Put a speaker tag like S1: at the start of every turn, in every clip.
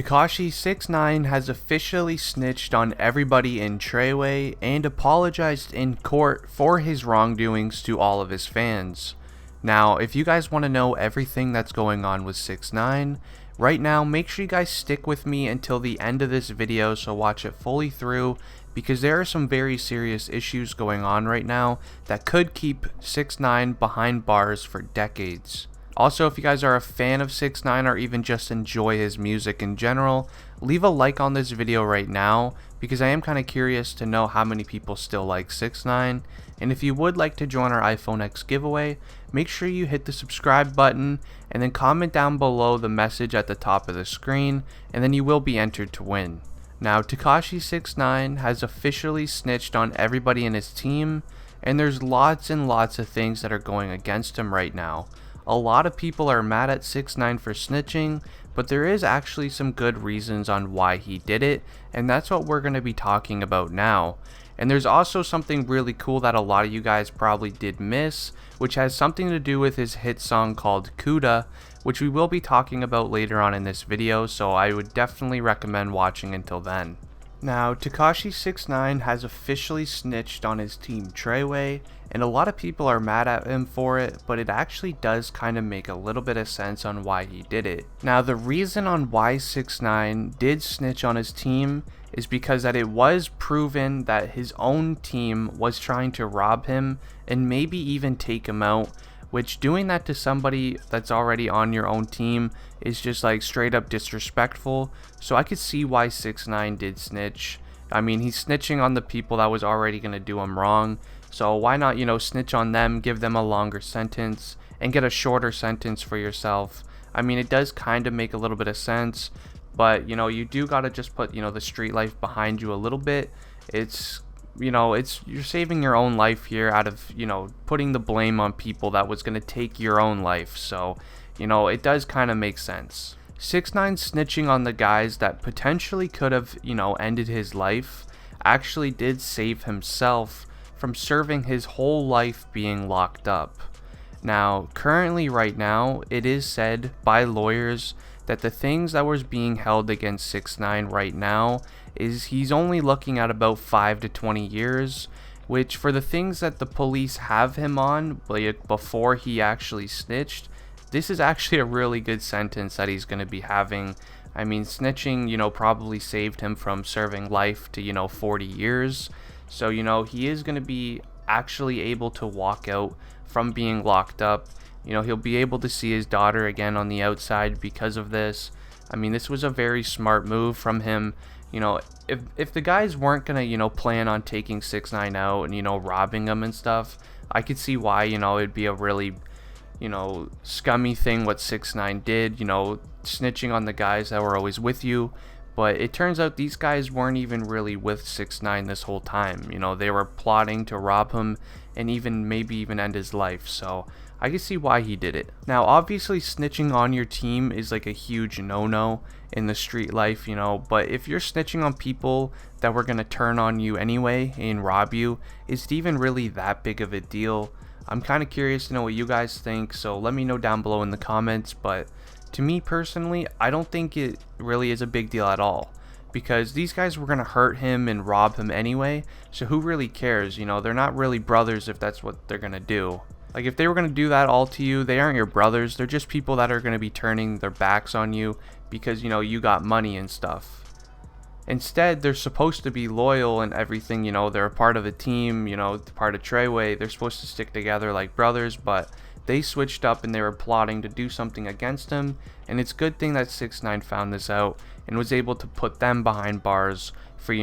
S1: 6ix9ine has officially snitched on everybody in TREYWAY and apologized in court for his wrongdoings to all of his fans. Now, if you guys want to know everything that's going on with 6ix9ine, right now make sure you guys stick with me until the end of this video, so watch it fully through, because there are some very serious issues going on right now that could keep 6ix9ine behind bars for decades. Also, if you guys are a fan of 6ix9ine or even just enjoy his music in general, leave a like on this video right now, because I am kind of curious to know how many people still like 6ix9ine. And if you would like to join our iPhone X giveaway, make sure you hit the subscribe button and then comment down below the message at the top of the screen, and then you will be entered to win. Now, Tekashi 6ix9ine has officially snitched on everybody in his team, and there's lots and lots of things that are going against him right now. A lot of people are mad at 6ix9ine for snitching, but there is actually some good reasons on why he did it, and that's what we're going to be talking about now. And there's also something really cool that a lot of you guys probably did miss, which has something to do with his hit song called Kuda, which we will be talking about later on in this video, so I would definitely recommend watching until then. Now, Tekashi 6ix9ine has officially snitched on his team TREYWAY, and a lot of people are mad at him for it, but it actually does kind of make a little bit of sense on why he did it. Now, the reason on why 6ix9ine did snitch on his team is because that it was proven that his own team was trying to rob him and maybe even take him out, which doing that to somebody that's already on your own team is just like straight up disrespectful. So I could see why 6ix9ine did snitch. I mean, he's snitching on the people that was already going to do him wrong, so why not, snitch on them, give them a longer sentence and get a shorter sentence for yourself. I mean, it does kind of make a little bit of sense, but you do got to just put the street life behind you a little bit. It's you're saving your own life here out of, putting the blame on people that was going to take your own life. So, it does kind of make sense. 6ix9ine snitching on the guys that potentially could have, ended his life actually did save himself from serving his whole life being locked up. Now, currently right now, it is said by lawyers that the things that was being held against 6ix9ine right now is he's only looking at about 5 to 20 years, which for the things that the police have him on, like before he actually snitched, this is actually a really good sentence that he's going to be having. I mean, snitching, probably saved him from serving life to, 40 years. So, he is going to be actually able to walk out from being locked up. He'll be able to see his daughter again on the outside because of this. I mean, this was a very smart move from him. If the guys weren't gonna, plan on taking 6ix9ine out and, robbing him and stuff, I could see why, it'd be a really, scummy thing what 6ix9ine did, snitching on the guys that were always with you. But it turns out these guys weren't even really with 6ix9ine this whole time. They were plotting to rob him and maybe even end his life. So I can see why he did it. Now, obviously, snitching on your team is like a huge no-no in the street life, but if you're snitching on people that were going to turn on you anyway and rob you, is it even really that big of a deal? I'm kind of curious to know what you guys think, so let me know down below in the comments. But to me personally, I don't think it really is a big deal at all, because these guys were going to hurt him and rob him anyway, so who really cares? They're not really brothers if that's what they're going to do. Like, if they were going to do that all to you, they aren't your brothers. They're just people that are going to be turning their backs on you because, you got money and stuff. Instead, they're supposed to be loyal and everything. They're a part of a team, part of TREYWAY. They're supposed to stick together like brothers, but they switched up and they were plotting to do something against him. And it's a good thing that 6ix9ine found this out and was able to put them behind bars for,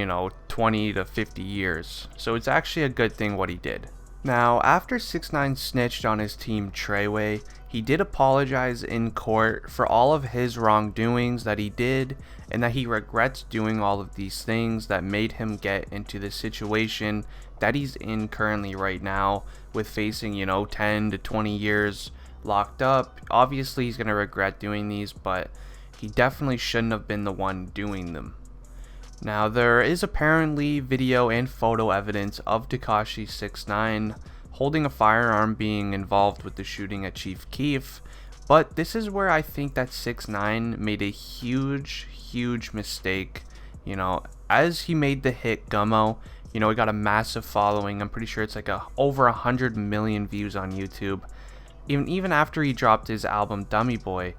S1: 20 to 50 years. So it's actually a good thing what he did. Now, after 6ix9ine snitched on his team TREYWAY, he did apologize in court for all of his wrongdoings that he did, and that he regrets doing all of these things that made him get into the situation that he's in currently right now, with facing, 10 to 20 years locked up. Obviously, he's going to regret doing these, but he definitely shouldn't have been the one doing them. Now, there is apparently video and photo evidence of Tekashi 6ix9ine holding a firearm being involved with the shooting at Chief Keef, But this is where I think that 6ix9ine made a huge mistake. You know, as he made the hit Gummo, you know, he got a massive following. I'm pretty sure it's like over 100 million views on YouTube. Even after he dropped his album Dummy Boy,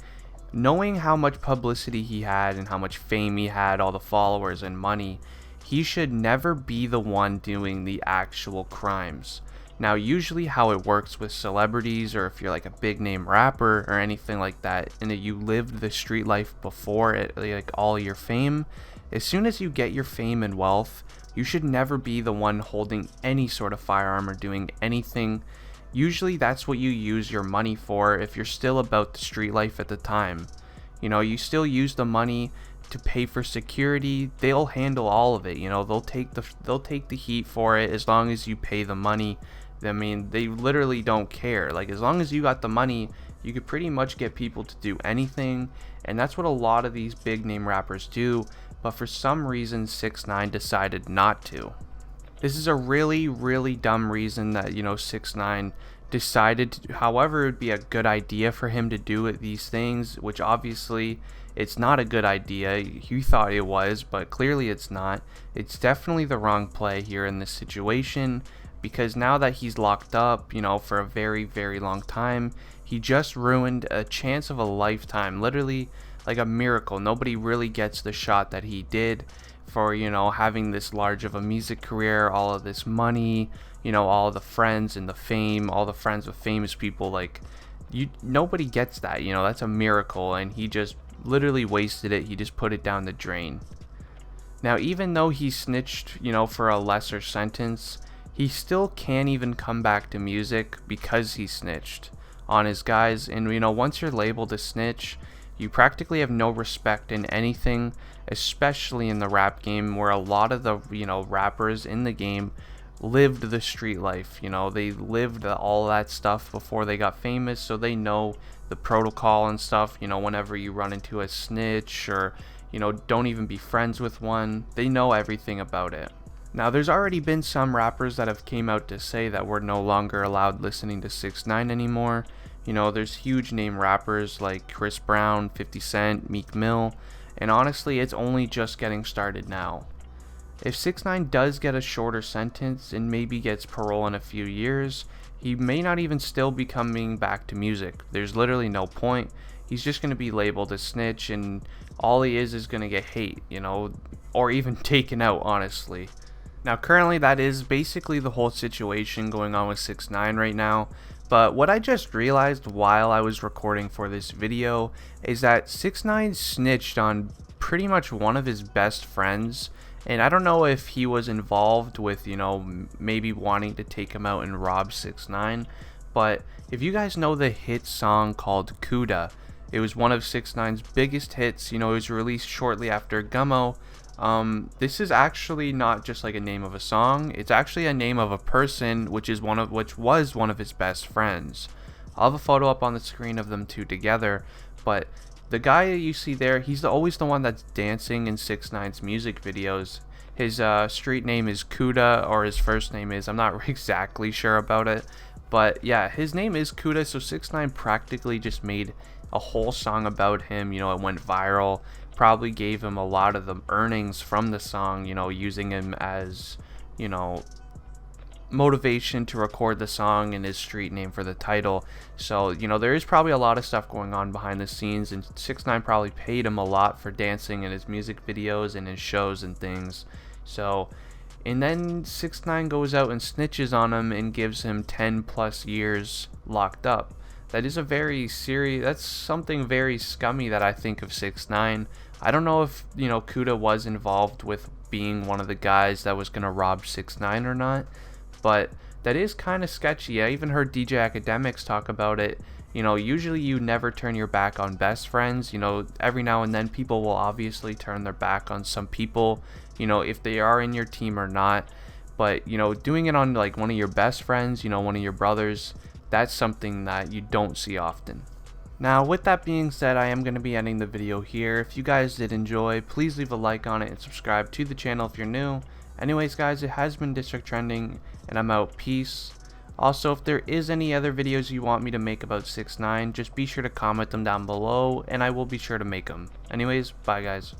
S1: knowing how much publicity he had and how much fame he had, all the followers and money, he should never be the one doing the actual crimes. Now, usually how it works with celebrities, or if you're like a big name rapper or anything like that, and that you lived the street life before it, like all your fame, as soon as you get your fame and wealth, you should never be the one holding any sort of firearm or doing anything. Usually that's what you use your money for if you're still about the street life at the time. You know, you still use the money to pay for security. They'll handle all of it. You know, they'll take the heat for it as long as you pay the money. I mean, they literally don't care. Like, as long as you got the money, you could pretty much get people to do anything, and that's what a lot of these big name rappers do. But for some reason 6ix9ine decided not to. This is a really dumb reason that, you know, 6ix9ine decided to. However, it would be a good idea for him to do these things, which obviously it's not a good idea. You thought it was, but clearly it's not. It's definitely the wrong play here in this situation, because now that he's locked up, you know, for a very long time, he just ruined a chance of a lifetime, literally like a miracle. Nobody really gets the shot that he did for, you know, having this large of a music career, all of this money, you know, all the friends and the fame, all the friends with famous people. Like, nobody gets that, you know. That's a miracle, and he just literally wasted it. He just put it down the drain. Now, even though he snitched, you know, for a lesser sentence, he still can't even come back to music because he snitched on his guys. And, you know, once you're labeled a snitch, you practically have no respect in anything, especially in the rap game, where a lot of the, you know, rappers in the game lived the street life. You know, they lived all that stuff before they got famous, so they know the protocol and stuff. You know, whenever you run into a snitch, or, you know, don't even be friends with one, they know everything about it. Now, there's already been some rappers that have came out to say that we're no longer allowed listening to 6ix9ine anymore. You know, there's huge name rappers like Chris Brown, 50 Cent, Meek Mill, and honestly, it's only just getting started now. If 6ix9ine does get a shorter sentence and maybe gets parole in a few years, he may not even still be coming back to music. There's literally no point. He's just going to be labeled a snitch, and all he is going to get hate, you know, or even taken out, honestly. Now, currently, that is basically the whole situation going on with 6ix9ine right now. But what I just realized while I was recording for this video is that 6ix9ine snitched on pretty much one of his best friends. And I don't know if he was involved with, you know, maybe wanting to take him out and rob 6ix9ine. But if you guys know the hit song called Kuda, it was one of 6ix9ine's biggest hits. You know, it was released shortly after Gummo. This is actually not just like a name of a song. It's actually a name of a person, which was one of his best friends. I'll have a photo up on the screen of them two together, but the guy that you see there, he's always the one that's dancing in 6ix9ine's music videos. His street name is Kuda, or his first name is, I'm not exactly sure about it, but yeah, his name is Kuda. So 6ix9ine practically just made a whole song about him. You know, it went viral. Probably gave him a lot of the earnings from the song, you know, using him as, you know, motivation to record the song and his street name for the title. So, you know, there is probably a lot of stuff going on behind the scenes, and 6ix9ine probably paid him a lot for dancing in his music videos and his shows and things. So, and then 6ix9ine goes out and snitches on him and gives him 10+ years locked up. That is a very serious, that's something very scummy that I think of 6ix9ine. I don't know if, you know, Kuda was involved with being one of the guys that was going to rob 6ix9ine or not, but that is kind of sketchy. I even heard DJ Academics talk about it. You know, usually you never turn your back on best friends. You know, every now and then people will obviously turn their back on some people, you know, if they are in your team or not. But, you know, doing it on like one of your best friends, you know, one of your brothers, that's something that you don't see often. Now, with that being said, I am going to be ending the video here. If you guys did enjoy, please leave a like on it and subscribe to the channel if you're new. Anyways, guys, it has been District Trending, and I'm out. Peace. Also, if there is any other videos you want me to make about 6ix9ine, just be sure to comment them down below and I will be sure to make them. Anyways, bye guys.